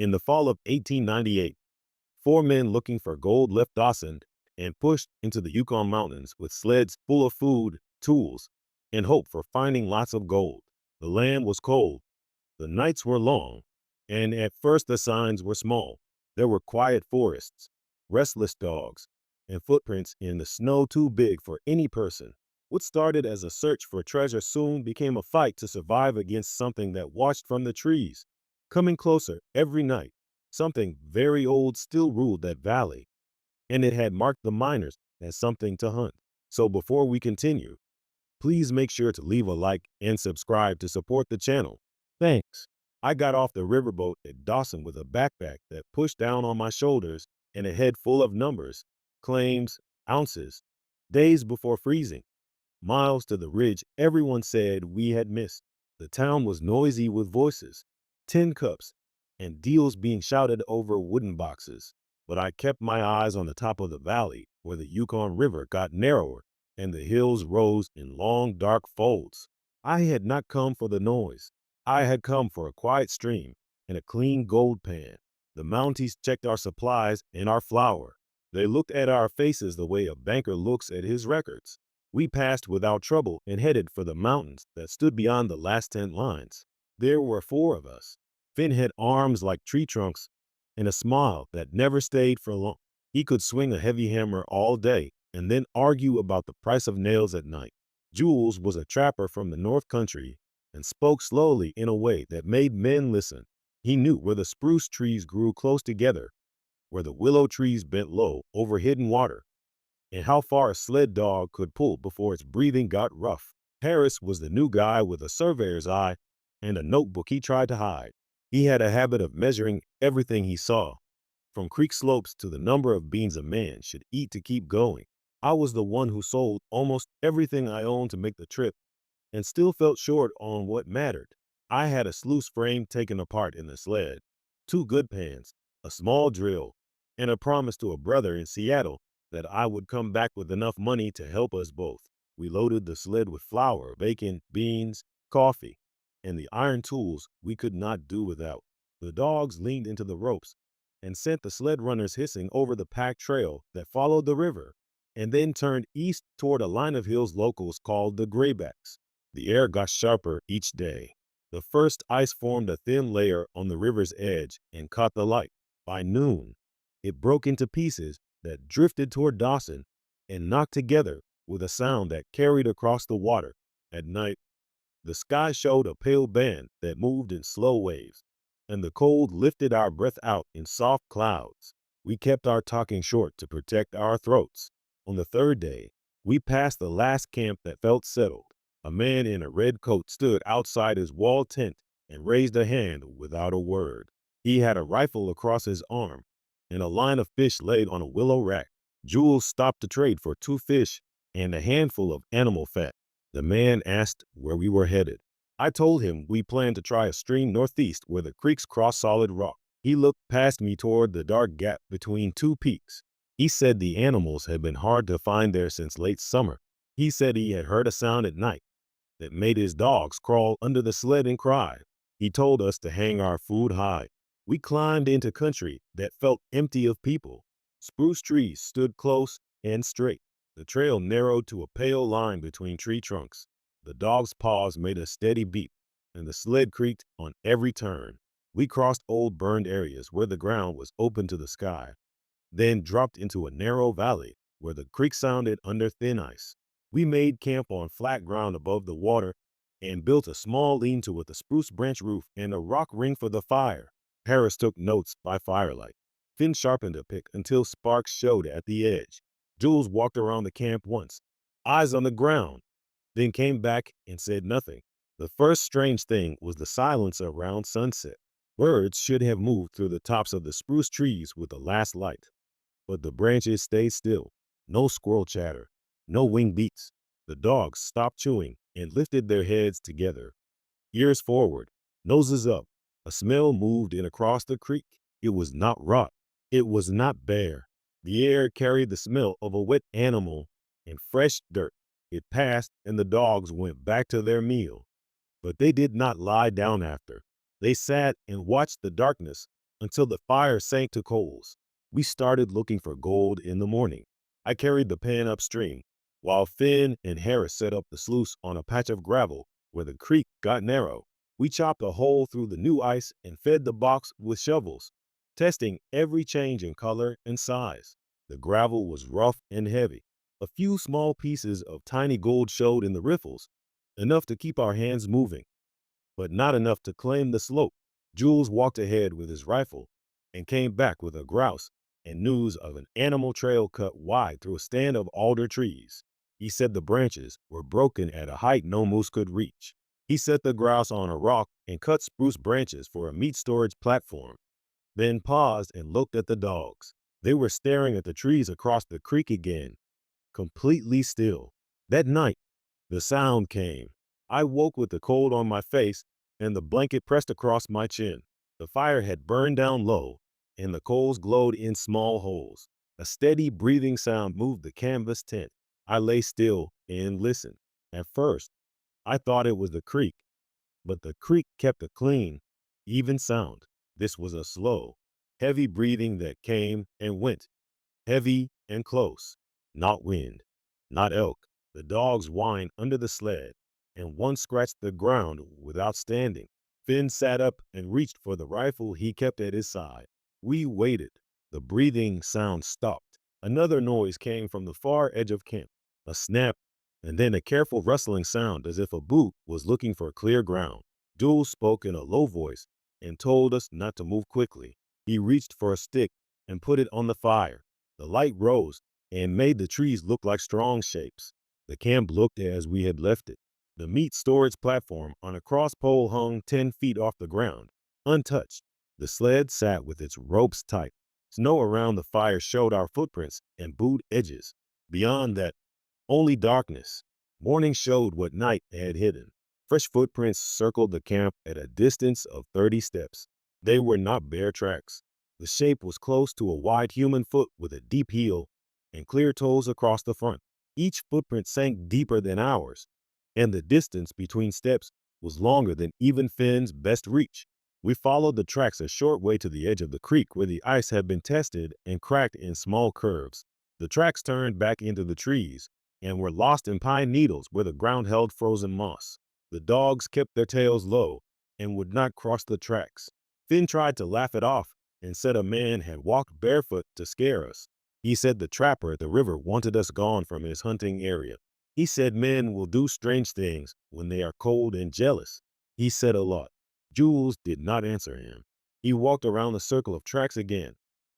In the fall of 1898, four men looking for gold left Dawson and pushed into the Yukon Mountains with sleds full of food, tools, and hope for finding lots of gold. The land was cold, the nights were long, and at first the signs were small. There were quiet forests, restless dogs, and footprints in the snow too big for any person. What started as a search for treasure soon became a fight to survive against something that watched from the trees, coming closer every night. Something very old still ruled that valley, and it had marked the miners as something to hunt. So before we continue, please make sure to leave a like and subscribe to support the channel. Thanks. I got off the riverboat at Dawson with a backpack that pushed down on my shoulders and a head full of numbers, claims, ounces, days before freezing. Miles to the ridge, everyone said we had missed. The town was noisy with voices, tin cups, and deals being shouted over wooden boxes. But I kept my eyes on the top of the valley where the Yukon River got narrower and the hills rose in long, dark folds. I had not come for the noise. I had come for a quiet stream and a clean gold pan. The Mounties checked our supplies and our flour. They looked at our faces the way a banker looks at his records. We passed without trouble and headed for the mountains that stood beyond the last tent lines. There were four of us. Finn had arms like tree trunks and a smile that never stayed for long. He could swing a heavy hammer all day and then argue about the price of nails at night. Jules was a trapper from the North Country and spoke slowly in a way that made men listen. He knew where the spruce trees grew close together, where the willow trees bent low over hidden water, and how far a sled dog could pull before its breathing got rough. Harris was the new guy with a surveyor's eye and a notebook he tried to hide. He had a habit of measuring everything he saw, from creek slopes to the number of beans a man should eat to keep going. I was the one who sold almost everything I owned to make the trip and still felt short on what mattered. I had a sluice frame taken apart in the sled, two good pans, a small drill, and a promise to a brother in Seattle that I would come back with enough money to help us both. We loaded the sled with flour, bacon, beans, coffee, and the iron tools we could not do without. The dogs leaned into the ropes and sent the sled runners hissing over the packed trail that followed the river and then turned east toward a line of hills locals called the Graybacks. The air got sharper each day. The first ice formed a thin layer on the river's edge and caught the light. By noon, it broke into pieces that drifted toward Dawson and knocked together with a sound that carried across the water. At night, the sky showed a pale band that moved in slow waves, and the cold lifted our breath out in soft clouds. We kept our talking short to protect our throats. On the third day, we passed the last camp that felt settled. A man in a red coat stood outside his wall tent and raised a hand without a word. He had a rifle across his arm and a line of fish laid on a willow rack. Jules stopped to trade for two fish and a handful of animal fat. The man asked where we were headed. I told him we planned to try a stream northeast where the creeks cross solid rock. He looked past me toward the dark gap between two peaks. He said the animals had been hard to find there since late summer. He said he had heard a sound at night that made his dogs crawl under the sled and cry. He told us to hang our food high. We climbed into country that felt empty of people. Spruce trees stood close and straight. The trail narrowed to a pale line between tree trunks. The dogs' paws made a steady beat, and the sled creaked on every turn. We crossed old burned areas where the ground was open to the sky, then dropped into a narrow valley where the creek sounded under thin ice. We made camp on flat ground above the water and built a small lean-to with a spruce branch roof and a rock ring for the fire. Harris took notes by firelight. Finn sharpened a pick until sparks showed at the edge. Jules walked around the camp once, eyes on the ground, then came back and said nothing. The first strange thing was the silence around sunset. Birds should have moved through the tops of the spruce trees with the last light, but the branches stayed still. No squirrel chatter, no wing beats. The dogs stopped chewing and lifted their heads together, ears forward, noses up. A smell moved in across the creek. It was not rot. It was not bare. The air carried the smell of a wet animal and fresh dirt. It passed and the dogs went back to their meal. But they did not lie down after. They sat and watched the darkness until the fire sank to coals. We started looking for gold in the morning. I carried the pan upstream, while Finn and Harris set up the sluice on a patch of gravel where the creek got narrow. We chopped a hole through the new ice and fed the box with shovels, testing every change in color and size. The gravel was rough and heavy. A few small pieces of tiny gold showed in the riffles, enough to keep our hands moving, but not enough to claim the slope. Jules walked ahead with his rifle and came back with a grouse and news of an animal trail cut wide through a stand of alder trees. He said the branches were broken at a height no moose could reach. He set the grouse on a rock and cut spruce branches for a meat storage platform, then paused and looked at the dogs. They were staring at the trees across the creek again, completely still. That night, the sound came. I woke with the cold on my face and the blanket pressed across my chin. The fire had burned down low, and the coals glowed in small holes. A steady breathing sound moved the canvas tent. I lay still and listened. At first, I thought it was the creek, but the creek kept a clean, even sound. This was a slow, heavy breathing that came and went, heavy and close. Not wind, not elk. The dogs whined under the sled, and one scratched the ground without standing. Finn sat up and reached for the rifle he kept at his side. We waited. The breathing sound stopped. Another noise came from the far edge of camp, a snap, and then a careful rustling sound as if a boot was looking for clear ground. Jules spoke in a low voice and told us not to move quickly. He reached for a stick and put it on the fire. The light rose and made the trees look like strong shapes. The camp looked as we had left it. The meat storage platform on a cross pole hung 10 feet off the ground, untouched. The sled sat with its ropes tight. Snow around the fire showed our footprints and boot edges. Beyond that, only darkness. Morning showed what night had hidden. Fresh footprints circled the camp at a distance of 30 steps. They were not bare tracks. The shape was close to a wide human foot with a deep heel and clear toes across the front. Each footprint sank deeper than ours, and the distance between steps was longer than even Finn's best reach. We followed the tracks a short way to the edge of the creek where the ice had been tested and cracked in small curves. The tracks turned back into the trees and were lost in pine needles where the ground held frozen moss. The dogs kept their tails low and would not cross the tracks. Finn tried to laugh it off and said a man had walked barefoot to scare us. He said the trapper at the river wanted us gone from his hunting area. He said men will do strange things when they are cold and jealous. He said a lot. Jules did not answer him. He walked around the circle of tracks again,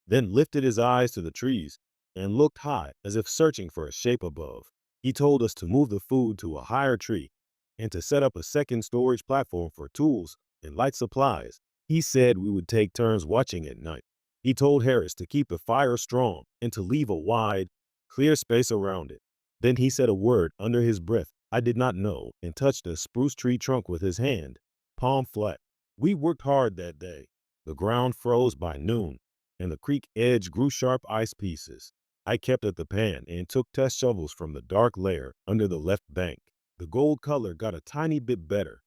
then lifted his eyes to the trees and looked high as if searching for a shape above. He told us to move the food to a higher tree and to set up a second storage platform for tools and light supplies. He said we would take turns watching at night. He told Harris to keep the fire strong and to leave a wide, clear space around it. Then he said a word under his breath I did not know and touched a spruce tree trunk with his hand, palm flat. We worked hard that day. The ground froze by noon, and the creek edge grew sharp ice pieces. I kept at the pan and took test shovels from the dark layer under the left bank. The gold color got a tiny bit better,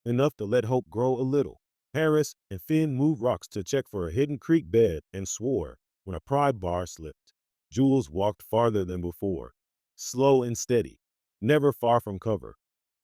enough to let hope grow a little. Harris and Finn moved rocks to check for a hidden creek bed and swore when a pry bar slipped. Jules walked farther than before, slow and steady, never far from cover,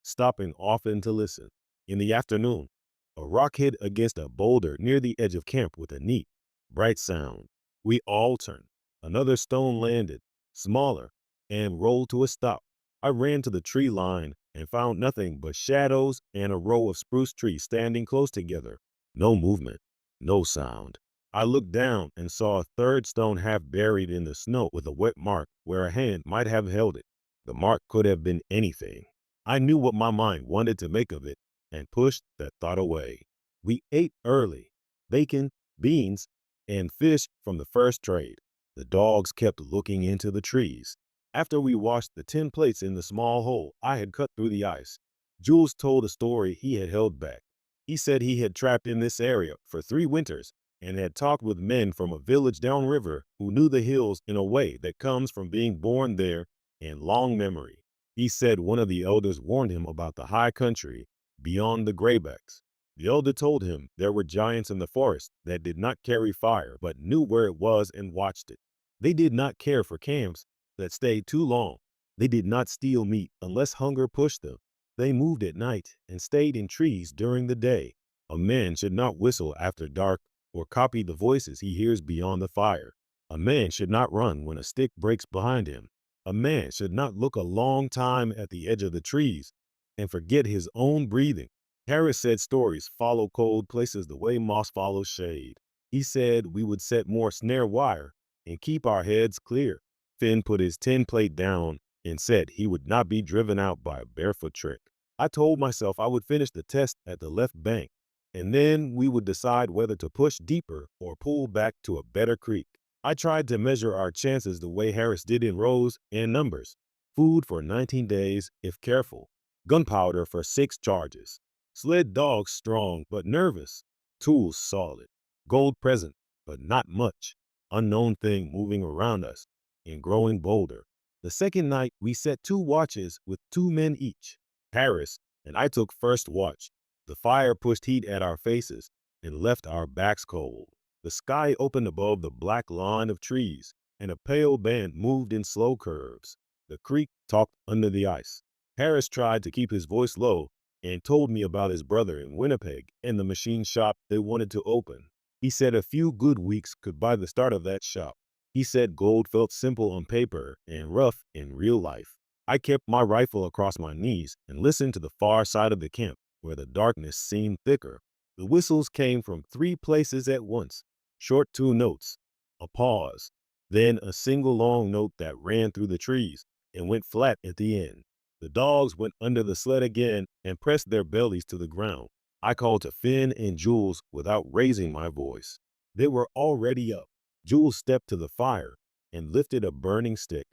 stopping often to listen. In the afternoon, a rock hit against a boulder near the edge of camp with a neat, bright sound. We all turned. Another stone landed, smaller, and rolled to a stop. I ran to the tree line and found nothing but shadows and a row of spruce trees standing close together. No movement, no sound. I looked down and saw a third stone half buried in the snow with a wet mark where a hand might have held it. The mark could have been anything. I knew what my mind wanted to make of it and pushed that thought away. We ate early, bacon, beans, and fish from the first trade. The dogs kept looking into the trees. After we washed the 10 plates in the small hole I had cut through the ice, Jules told a story he had held back. He said he had trapped in this area for 3 winters and had talked with men from a village downriver who knew the hills in a way that comes from being born there and long memory. He said one of the elders warned him about the high country beyond the graybacks. The elder told him there were giants in the forest that did not carry fire but knew where it was and watched it. They did not care for camps that stayed too long. They did not steal meat unless hunger pushed them. They moved at night and stayed in trees during the day. A man should not whistle after dark or copy the voices he hears beyond the fire. A man should not run when a stick breaks behind him. A man should not look a long time at the edge of the trees and forget his own breathing. Harris said stories follow cold places the way moss follows shade. He said we would set more snare wire and keep our heads clear. Finn put his tin plate down and said he would not be driven out by a barefoot trick. I told myself I would finish the test at the left bank, and then we would decide whether to push deeper or pull back to a better creek. I tried to measure our chances the way Harris did in rows and numbers. Food for 19 days if careful. Gunpowder for 6 charges. Sled dogs strong but nervous. Tools solid. Gold present, but not much. Unknown thing moving around us and growing bolder. The second night, we set 2 watches with 2 men each. Harris and I took first watch. The fire pushed heat at our faces and left our backs cold. The sky opened above the black line of trees, and a pale band moved in slow curves. The creek talked under the ice. Harris tried to keep his voice low and told me about his brother in Winnipeg and the machine shop they wanted to open. He said a few good weeks could buy the start of that shop. He said gold felt simple on paper and rough in real life. I kept my rifle across my knees and listened to the far side of the camp where the darkness seemed thicker. The whistles came from 3 places at once. Short 2 notes, a pause, then a single long note that ran through the trees and went flat at the end. The dogs went under the sled again and pressed their bellies to the ground. I called to Finn and Jules without raising my voice. They were already up. Jules stepped to the fire and lifted a burning stick,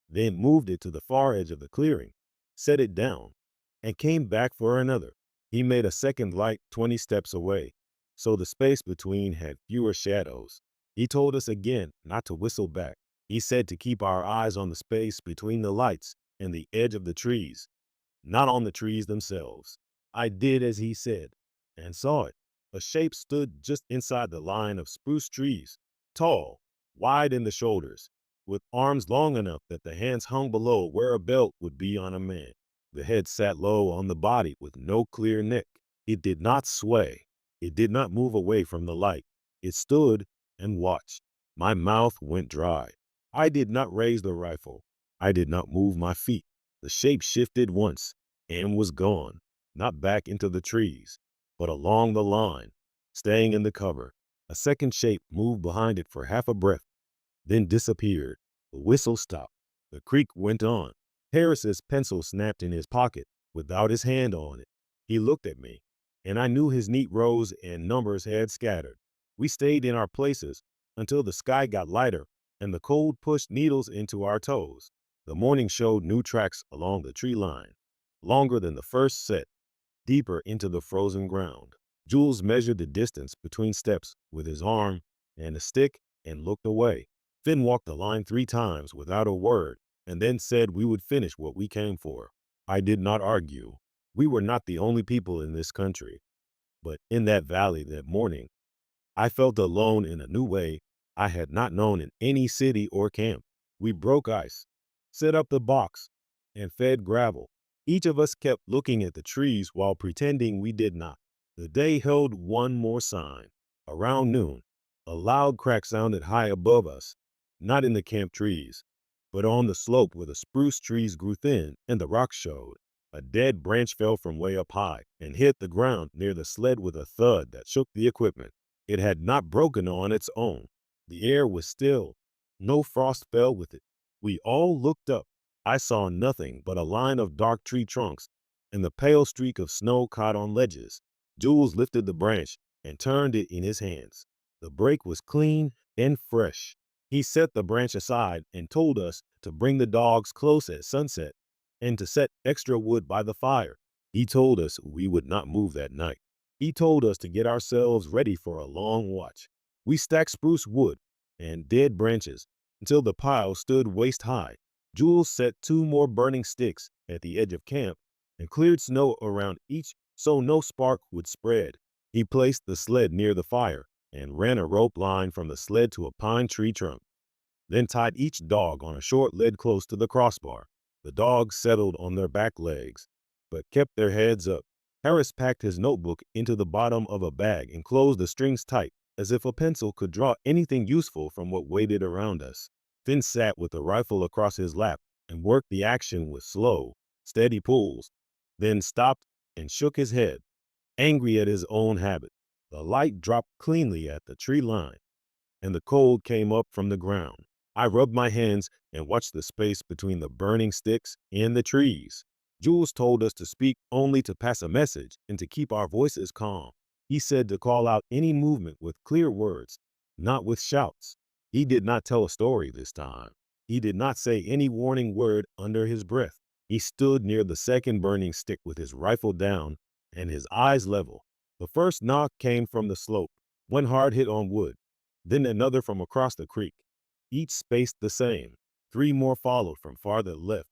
then moved it to the far edge of the clearing, set it down, and came back for another. He made a second light 20 steps away, so the space between had fewer shadows. He told us again not to whistle back. He said to keep our eyes on the space between the lights and the edge of the trees, not on the trees themselves. I did as he said, and saw it. A shape stood just inside the line of spruce trees, tall, wide in the shoulders, with arms long enough that the hands hung below where a belt would be on a man. The head sat low on the body with no clear neck. It did not sway. It did not move away from the light. It stood and watched. My mouth went dry. I did not raise the rifle. I did not move my feet. The shape shifted once and was gone, not back into the trees, but along the line, staying in the cover. A second shape moved behind it for half a breath, then disappeared. The whistle stopped. The creek went on. Harris's pencil snapped in his pocket without his hand on it. He looked at me, and I knew his neat rows and numbers had scattered. We stayed in our places until the sky got lighter and the cold pushed needles into our toes. The morning showed new tracks along the tree line, longer than the first set, deeper into the frozen ground. Jules measured the distance between steps with his arm and a stick and looked away. Finn walked the line 3 times without a word and then said we would finish what we came for. I did not argue. We were not the only people in this country. But in that valley that morning, I felt alone in a new way I had not known in any city or camp. We broke ice, set up the box, and fed gravel. Each of us kept looking at the trees while pretending we did not. The day held one more sign. Around noon, a loud crack sounded high above us, not in the camp trees, but on the slope where the spruce trees grew thin and the rocks showed. A dead branch fell from way up high and hit the ground near the sled with a thud that shook the equipment. It had not broken on its own. The air was still. No frost fell with it. We all looked up. I saw nothing but a line of dark tree trunks and the pale streak of snow caught on ledges. Jules lifted the branch and turned it in his hands. The break was clean and fresh. He set the branch aside and told us to bring the dogs close at sunset and to set extra wood by the fire. He told us we would not move that night. He told us to get ourselves ready for a long watch. We stacked spruce wood and dead branches until the pile stood waist high. Jules set 2 more burning sticks at the edge of camp and cleared snow around each so no spark would spread. He placed the sled near the fire and ran a rope line from the sled to a pine tree trunk, then tied each dog on a short lead close to the crossbar. The dogs settled on their back legs, but kept their heads up. Harris packed his notebook into the bottom of a bag and closed the strings tight, as if a pencil could draw anything useful from what waited around us. Finn sat with the rifle across his lap and worked the action with slow, steady pulls, then stopped and shook his head, angry at his own habit. The light dropped cleanly at the tree line, and the cold came up from the ground. I rubbed my hands and watched the space between the burning sticks and the trees. Jules told us to speak only to pass a message and to keep our voices calm. He said to call out any movement with clear words, not with shouts. He did not tell a story this time. He did not say any warning word under his breath. He stood near the second burning stick with his rifle down and his eyes level. The first knock came from the slope, one hard hit on wood, then another from across the creek, each spaced the same. Three more followed from farther left,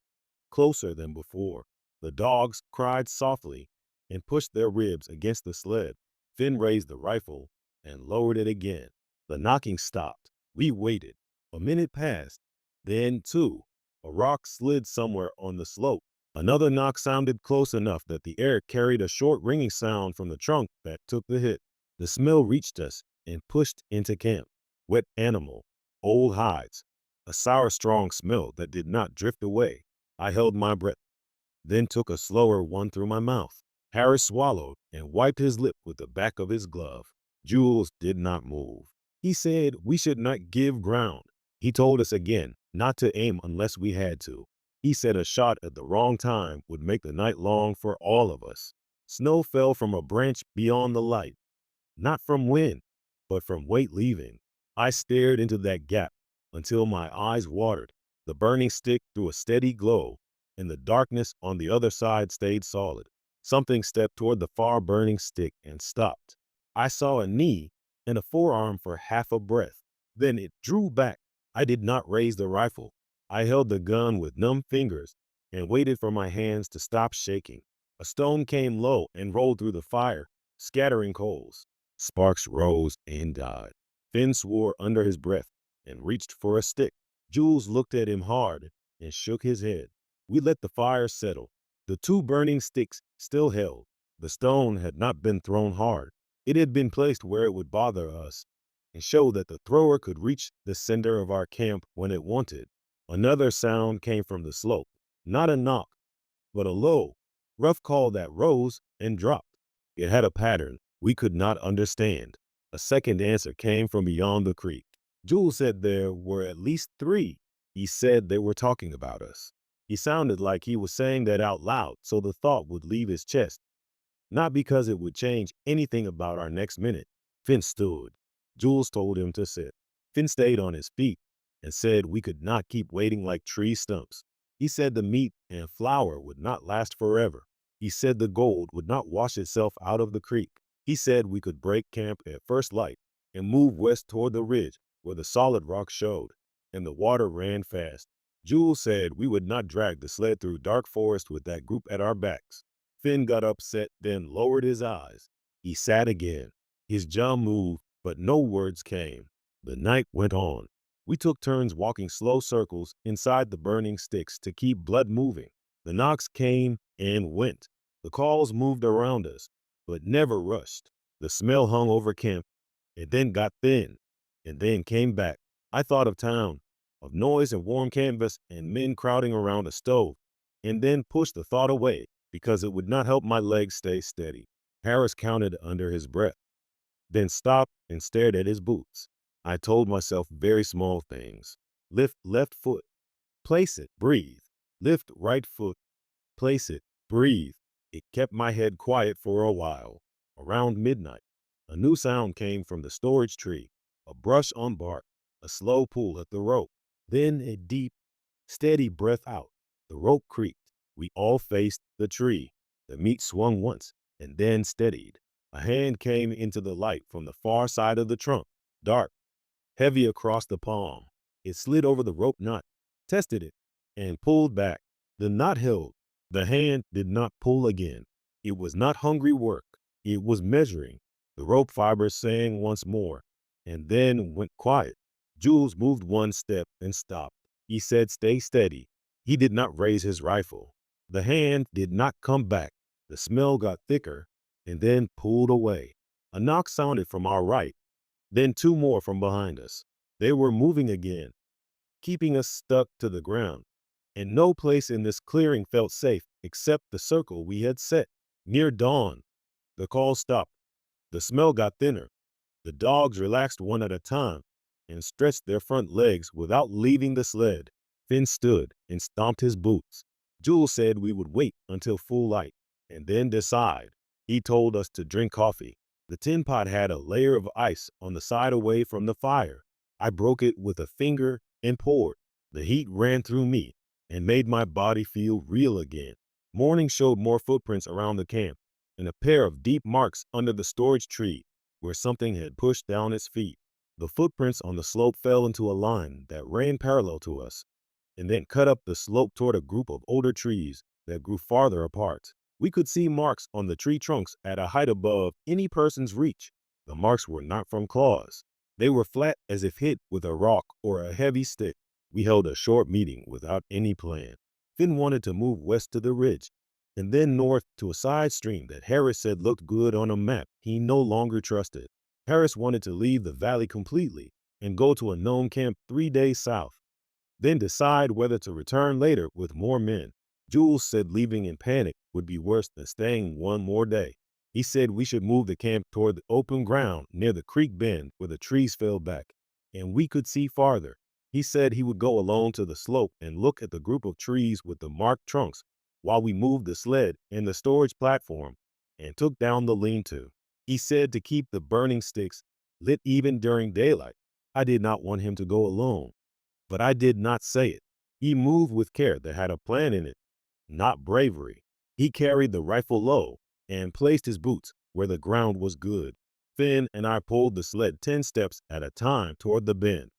closer than before. The dogs cried softly and pushed their ribs against the sled. Finn raised the rifle and lowered it again. The knocking stopped. We waited. A minute passed, then two. A rock slid somewhere on the slope. Another knock sounded close enough that the air carried a short ringing sound from the trunk that took the hit. The smell reached us and pushed into camp. Wet animal, old hides, a sour, strong smell that did not drift away. I held my breath, then took a slower one through my mouth. Harris swallowed and wiped his lip with the back of his glove. Jules did not move. He said we should not give ground. He told us again not to aim unless we had to. He said a shot at the wrong time would make the night long for all of us. Snow fell from a branch beyond the light, not from wind, but from weight leaving. I stared into that gap until my eyes watered. The burning stick threw a steady glow, and the darkness on the other side stayed solid. Something stepped toward the far burning stick and stopped. I saw a knee and a forearm for half a breath. Then it drew back. I did not raise the rifle. I held the gun with numb fingers and waited for my hands to stop shaking. A stone came low and rolled through the fire, scattering coals. Sparks rose and died. Finn swore under his breath and reached for a stick. Jules looked at him hard and shook his head. We let the fire settle. The two burning sticks still held. The stone had not been thrown hard. It had been placed where it would bother us and show that the thrower could reach the center of our camp when it wanted. Another sound came from the slope. Not a knock, but a low, rough call that rose and dropped. It had a pattern we could not understand. A second answer came from beyond the creek. Jules said there were at least three. He said they were talking about us. He sounded like he was saying that out loud so the thought would leave his chest, not because it would change anything about our next minute. Finn stood. Jules told him to sit. Finn stayed on his feet and said we could not keep waiting like tree stumps. He said the meat and flour would not last forever. He said the gold would not wash itself out of the creek. He said we could break camp at first light and move west toward the ridge where the solid rock showed and the water ran fast. Jules said we would not drag the sled through dark forest with that group at our backs. Finn got upset, then lowered his eyes. He sat again. His jaw moved, but no words came. The night went on. We took turns walking slow circles inside the burning sticks to keep blood moving. The knocks came and went. The calls moved around us, but never rushed. The smell hung over camp, and then got thin, and then came back. I thought of town, of noise and warm canvas and men crowding around a stove, and then pushed the thought away because it would not help my legs stay steady. Harris counted under his breath, then stopped and stared at his boots. I told myself very small things. Lift left foot, place it, breathe. Lift right foot, place it, breathe. It kept my head quiet for a while. Around midnight, a new sound came from the storage tree, a brush on bark, a slow pull at the rope, then a deep, steady breath out. The rope creaked. We all faced the tree. The meat swung once and then steadied. A hand came into the light from the far side of the trunk, dark, heavy across the palm. It slid over the rope knot, tested it, and pulled back. The knot held. The hand did not pull again. It was not hungry work. It was measuring. The rope fibers sang once more, and then went quiet. Jules moved one step and stopped. He said, "Stay steady." He did not raise his rifle. The hand did not come back. The smell got thicker and then pulled away. A knock sounded from our right, then two more from behind us. They were moving again, keeping us stuck to the ground. And no place in this clearing felt safe except the circle we had set. Near dawn, the call stopped. The smell got thinner. The dogs relaxed one at a time and stretched their front legs without leaving the sled. Finn stood and stomped his boots. Jules said we would wait until full light and then decide. He told us to drink coffee. The tin pot had a layer of ice on the side away from the fire. I broke it with a finger and poured. The heat ran through me and made my body feel real again. Morning showed more footprints around the camp and a pair of deep marks under the storage tree where something had pushed down its feet. The footprints on the slope fell into a line that ran parallel to us and then cut up the slope toward a group of older trees that grew farther apart. We could see marks on the tree trunks at a height above any person's reach. The marks were not from claws. They were flat as if hit with a rock or a heavy stick. We held a short meeting without any plan. Finn wanted to move west to the ridge and then north to a side stream that Harris said looked good on a map he no longer trusted. Harris wanted to leave the valley completely and go to a known camp 3 days south, then decide whether to return later with more men. Jules said leaving in panic would be worse than staying one more day. He said we should move the camp toward the open ground near the creek bend where the trees fell back, and we could see farther. He said he would go alone to the slope and look at the group of trees with the marked trunks while we moved the sled and the storage platform and took down the lean-to. He said to keep the burning sticks lit even during daylight. I did not want him to go alone, but I did not say it. He moved with care that had a plan in it, not bravery. He carried the rifle low and placed his boots where the ground was good. Finn and I pulled the sled 10 steps at a time toward the bend,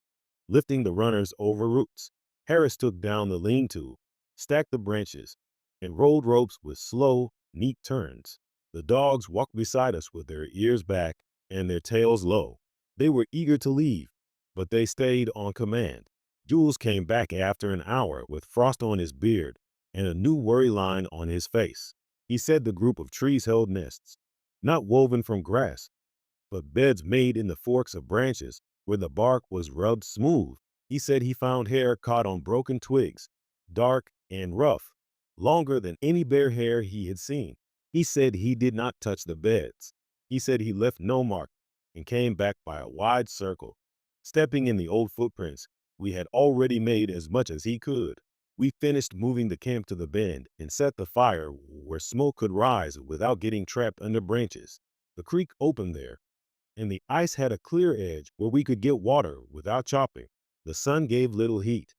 lifting the runners over roots. Harris took down the lean-to, stacked the branches, and rolled ropes with slow, neat turns. The dogs walked beside us with their ears back and their tails low. They were eager to leave, but they stayed on command. Jules came back after an hour with frost on his beard and a new worry line on his face. He said the group of trees held nests, not woven from grass, but beds made in the forks of branches where the bark was rubbed smooth. He said he found hair caught on broken twigs, dark and rough, longer than any bear hair he had seen. He said he did not touch the beds. He said he left no mark and came back by a wide circle, stepping in the old footprints we had already made as much as he could. We finished moving the camp to the bend and set the fire where smoke could rise without getting trapped under branches. The creek opened there, and the ice had a clear edge where we could get water without chopping. The sun gave little heat,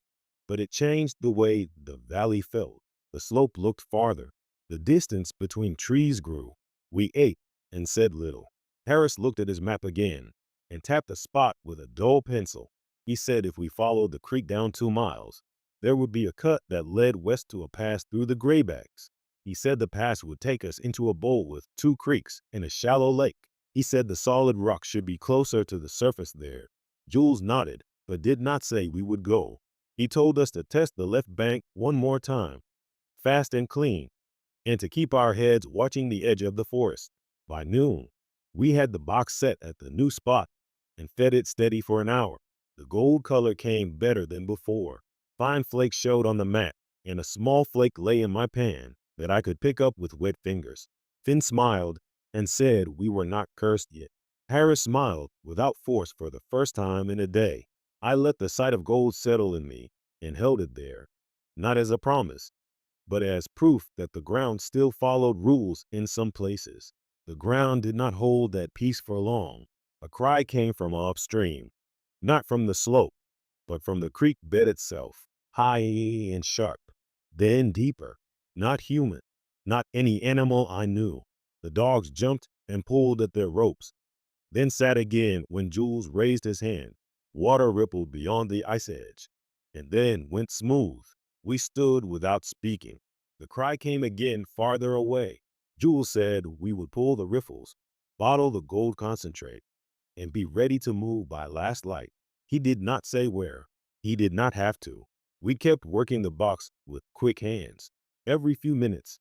but it changed the way the valley felt. The slope looked farther. The distance between trees grew. We ate and said little. Harris looked at his map again and tapped a spot with a dull pencil. He said if we followed the creek down 2 miles, there would be a cut that led west to a pass through the graybacks. He said the pass would take us into a bowl with 2 creeks and a shallow lake. He said the solid rock should be closer to the surface there. Jules nodded, but did not say we would go. He told us to test the left bank one more time, fast and clean, and to keep our heads watching the edge of the forest. By noon, we had the box set at the new spot and fed it steady for an hour. The gold color came better than before. Fine flakes showed on the mat, and a small flake lay in my pan that I could pick up with wet fingers. Finn smiled and said we were not cursed yet. Harris smiled without force for the first time in a day. I let the sight of gold settle in me and held it there, not as a promise, but as proof that the ground still followed rules in some places. The ground did not hold that peace for long. A cry came from upstream, not from the slope, but from the creek bed itself, high and sharp, then deeper. Not human, not any animal I knew. The dogs jumped and pulled at their ropes, then sat again when Jules raised his hand. Water rippled beyond the ice edge, and then went smooth. We stood without speaking. The cry came again farther away. Jules said we would pull the riffles, bottle the gold concentrate, and be ready to move by last light. He did not say where. He did not have to. We kept working the box with quick hands. Every few minutes,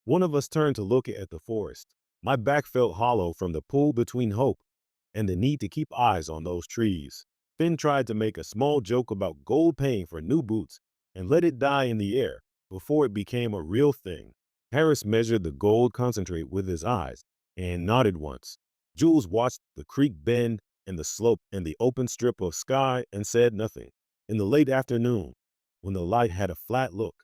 one of us turned to look at the forest. My back felt hollow from the pull between hope and the need to keep eyes on those trees. Finn tried to make a small joke about gold paying for new boots and let it die in the air before it became a real thing. Harris measured the gold concentrate with his eyes and nodded once. Jules watched the creek bend and the slope and the open strip of sky and said nothing. In the late afternoon, when the light had a flat look,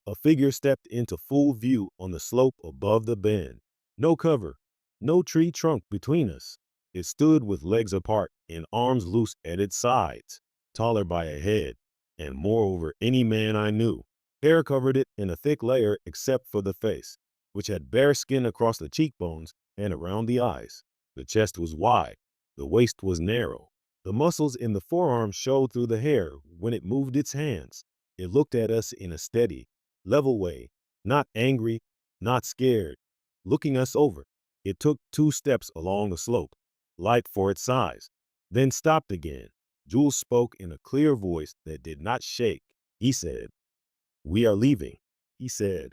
a figure stepped into full view on the slope above the bend. No cover, no tree trunk between us. It stood with legs apart and arms loose at its sides, taller by a head, and moreover any man I knew. Hair covered it in a thick layer except for the face, which had bare skin across the cheekbones and around the eyes. The chest was wide, the waist was narrow. The muscles in the forearms showed through the hair when it moved its hands. It looked at us in a steady, level way, not angry, not scared, looking us over. It took 2 steps along the slope, light for its size, then stopped again. Jules spoke in a clear voice that did not shake. He said, "We are leaving." He said,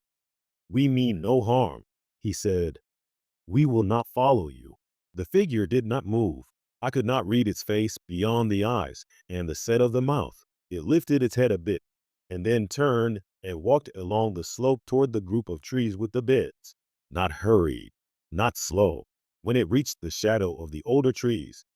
"We mean no harm." He said, "We will not follow you." The figure did not move. I could not read its face beyond the eyes and the set of the mouth. It lifted its head a bit and then turned and walked along the slope toward the group of trees with the beds. Not hurried, not slow. When it reached the shadow of the older trees,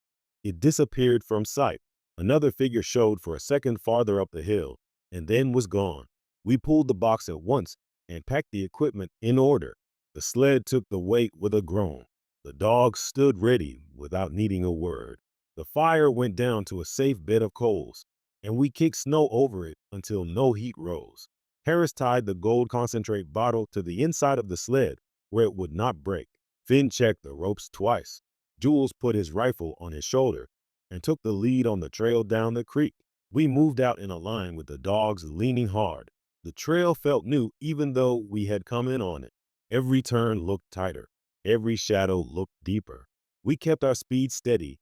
it disappeared from sight. Another figure showed for a second farther up the hill and then was gone. We pulled the box at once and packed the equipment in order. The sled took the weight with a groan. The dogs stood ready without needing a word. The fire went down to a safe bed of coals, and we kicked snow over it until no heat rose. Harris tied the gold concentrate bottle to the inside of the sled where it would not break. Finn checked the ropes twice. Jules put his rifle on his shoulder and took the lead on the trail down the creek. We moved out in a line with the dogs leaning hard. The trail felt new even though we had come in on it. Every turn looked tighter. Every shadow looked deeper. We kept our speed steady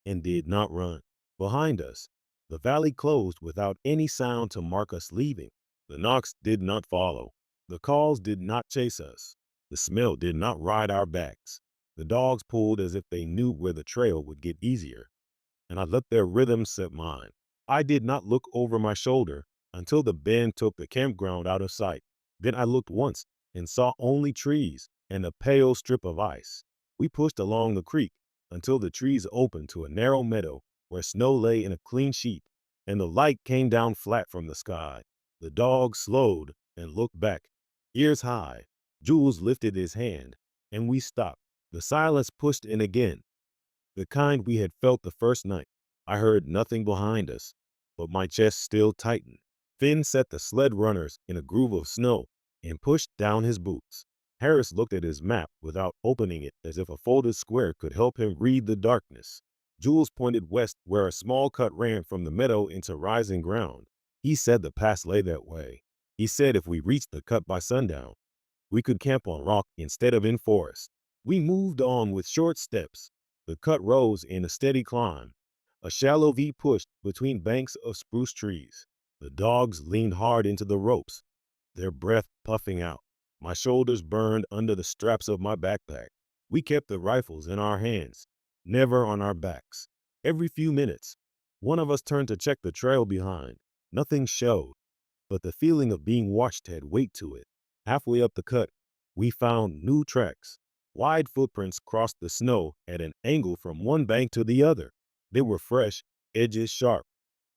and did not run. Behind us, the valley closed without any sound to mark us leaving. The knocks did not follow. The calls did not chase us. The smell did not ride our backs. The dogs pulled as if they knew where the trail would get easier, and I let their rhythm set mine. I did not look over my shoulder until the bend took the campground out of sight. Then I looked once and saw only trees and a pale strip of ice. We pushed along the creek until the trees opened to a narrow meadow where snow lay in a clean sheet, and the light came down flat from the sky. The dogs slowed and looked back, ears high. Jules lifted his hand, and we stopped. The silence pushed in again, the kind we had felt the first night. I heard nothing behind us, but my chest still tightened. Finn set the sled runners in a groove of snow and pushed down his boots. Harris looked at his map without opening it as if a folded square could help him read the darkness. Jules pointed west where a small cut ran from the meadow into rising ground. He said the pass lay that way. He said if we reached the cut by sundown, we could camp on rock instead of in forest. We moved on with short steps. The cut rose in a steady climb. A shallow V pushed between banks of spruce trees. The dogs leaned hard into the ropes, their breath puffing out. My shoulders burned under the straps of my backpack. We kept the rifles in our hands, never on our backs. Every few minutes, one of us turned to check the trail behind. Nothing showed, but the feeling of being watched had weight to it. Halfway up the cut, we found new tracks. Wide footprints crossed the snow at an angle from one bank to the other. They were fresh, edges sharp,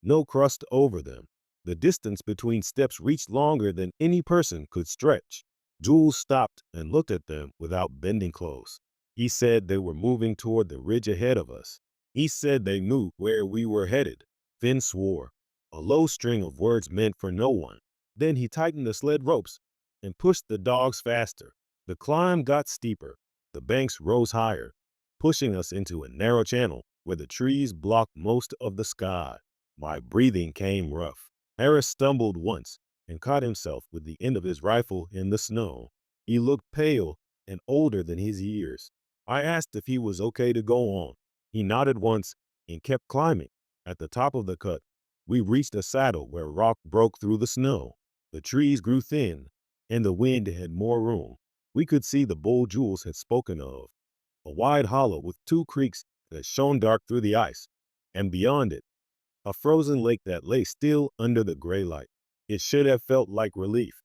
no crust over them. The distance between steps reached longer than any person could stretch. Jules stopped and looked at them without bending close. He said they were moving toward the ridge ahead of us. He said they knew where we were headed. Finn swore, a low string of words meant for no one. Then he tightened the sled ropes and pushed the dogs faster. The climb got steeper. The banks rose higher, pushing us into a narrow channel where the trees blocked most of the sky. My breathing came rough. Harris stumbled once and caught himself with the end of his rifle in the snow. He looked pale and older than his years. I asked if he was okay to go on. He nodded once and kept climbing. At the top of the cut, we reached a saddle where rock broke through the snow. The trees grew thin, and the wind had more room. We could see the bowl Jules had spoken of, a wide hollow with two creeks that shone dark through the ice, and beyond it, a frozen lake that lay still under the gray light. It should have felt like relief,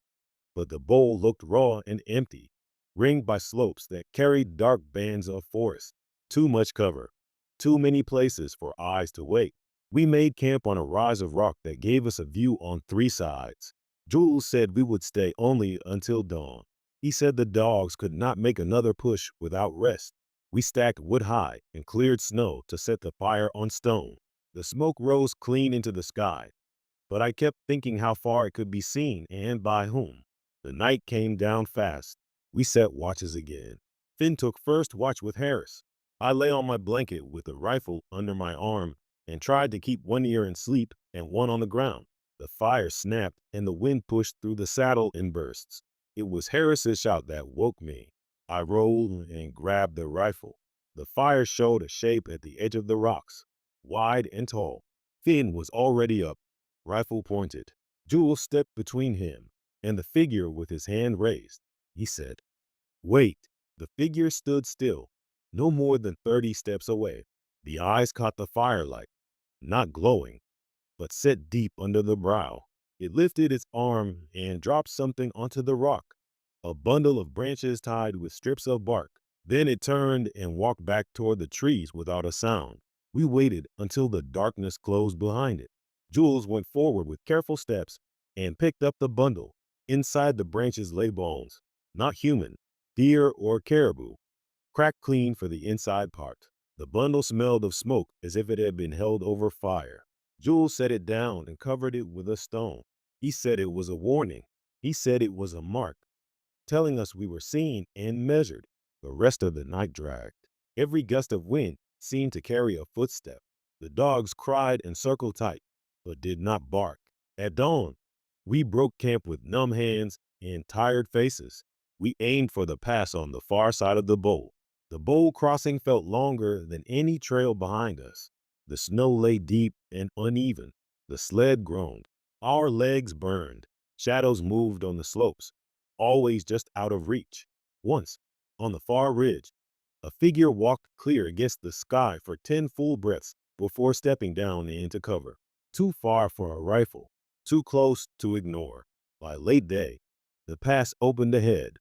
but the bowl looked raw and empty, ringed by slopes that carried dark bands of forest. Too much cover, too many places for eyes to wait. We made camp on a rise of rock that gave us a view on three sides. Jules said we would stay only until dawn. He said the dogs could not make another push without rest. We stacked wood high and cleared snow to set the fire on stone. The smoke rose clean into the sky, but I kept thinking how far it could be seen and by whom. The night came down fast. We set watches again. Finn took first watch with Harris. I lay on my blanket with the rifle under my arm and tried to keep one ear in sleep and one on the ground. The fire snapped and the wind pushed through the saddle in bursts. It was Harris's shout that woke me. I rolled and grabbed the rifle. The fire showed a shape at the edge of the rocks, wide and tall. Finn was already up, rifle pointed. Jules stepped between him and the figure with his hand raised. He said, "Wait." The figure stood still, no more than 30 steps away. The eyes caught the firelight, not glowing, but set deep under the brow. It lifted its arm and dropped something onto the rock, a bundle of branches tied with strips of bark. Then it turned and walked back toward the trees without a sound. We waited until the darkness closed behind it. Jules went forward with careful steps and picked up the bundle. Inside the branches lay bones, not human, deer or caribou, cracked clean for the inside part. The bundle smelled of smoke as if it had been held over fire. Jules set it down and covered it with a stone. He said it was a warning. He said it was a mark, telling us we were seen and measured. The rest of the night dragged. Every gust of wind seemed to carry a footstep. The dogs cried and circled tight, but did not bark. At dawn, we broke camp with numb hands and tired faces. We aimed for the pass on the far side of the bowl. The bowl crossing felt longer than any trail behind us. The snow lay deep and uneven. The sled groaned. Our legs burned. Shadows moved on the slopes, always just out of reach. Once, on the far ridge, a figure walked clear against the sky for 10 full breaths before stepping down into cover. Too far for a rifle, too close to ignore. By late day, the pass opened ahead,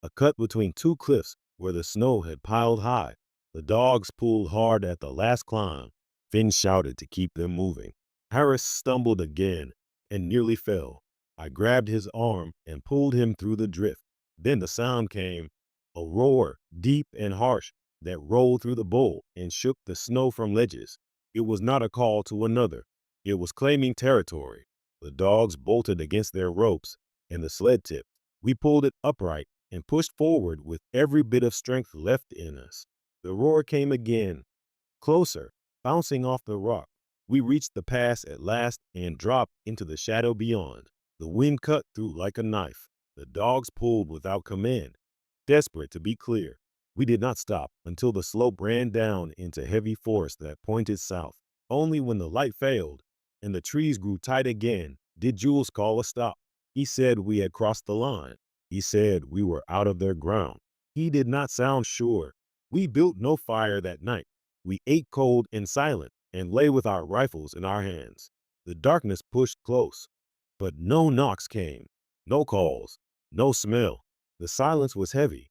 a cut between two cliffs where the snow had piled high. The dogs pulled hard at the last climb. Finn shouted to keep them moving. Harris stumbled again and nearly fell. I grabbed his arm and pulled him through the drift. Then the sound came, a roar, deep and harsh, that rolled through the bowl and shook the snow from ledges. It was not a call to another. It was claiming territory. The dogs bolted against their ropes, and the sled tipped. We pulled it upright and pushed forward with every bit of strength left in us. The roar came again, closer, bouncing off the rock. We reached the pass at last and dropped into the shadow beyond. The wind cut through like a knife. The dogs pulled without command, desperate to be clear. We did not stop until the slope ran down into heavy forest that pointed south. Only when the light failed and the trees grew tight again did Jules call a stop. He said we had crossed the line. He said we were out of their ground. He did not sound sure. We built no fire that night. We ate cold and silent and lay with our rifles in our hands. The darkness pushed close, but no knocks came, no calls, no smell. The silence was heavy,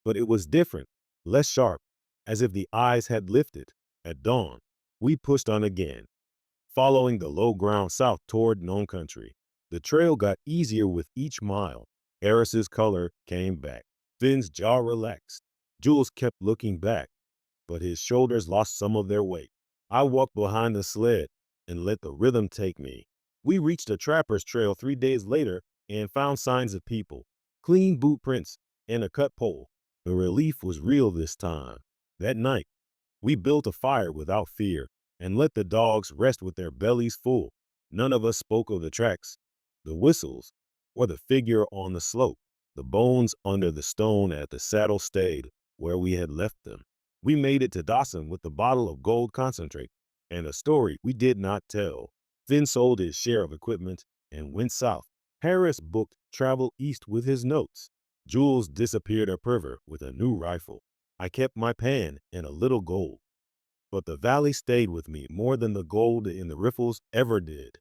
but it was different, less sharp, as if the eyes had lifted. At dawn, we pushed on again, following the low ground south toward known country. The trail got easier with each mile. Harris's color came back. Finn's jaw relaxed. Jules kept looking back, but his shoulders lost some of their weight. I walked behind the sled and let the rhythm take me. We reached a trapper's trail 3 days later and found signs of people, clean boot prints, and a cut pole. The relief was real this time. That night, we built a fire without fear and let the dogs rest with their bellies full. None of us spoke of the tracks, the whistles, or the figure on the slope. The bones under the stone at the saddle stayed where we had left them. We made it to Dawson with the bottle of gold concentrate and a story we did not tell. Finn sold his share of equipment and went south. Harris booked travel east with his notes. Jules disappeared upriver with a new rifle. I kept my pan and a little gold. But the valley stayed with me more than the gold in the riffles ever did.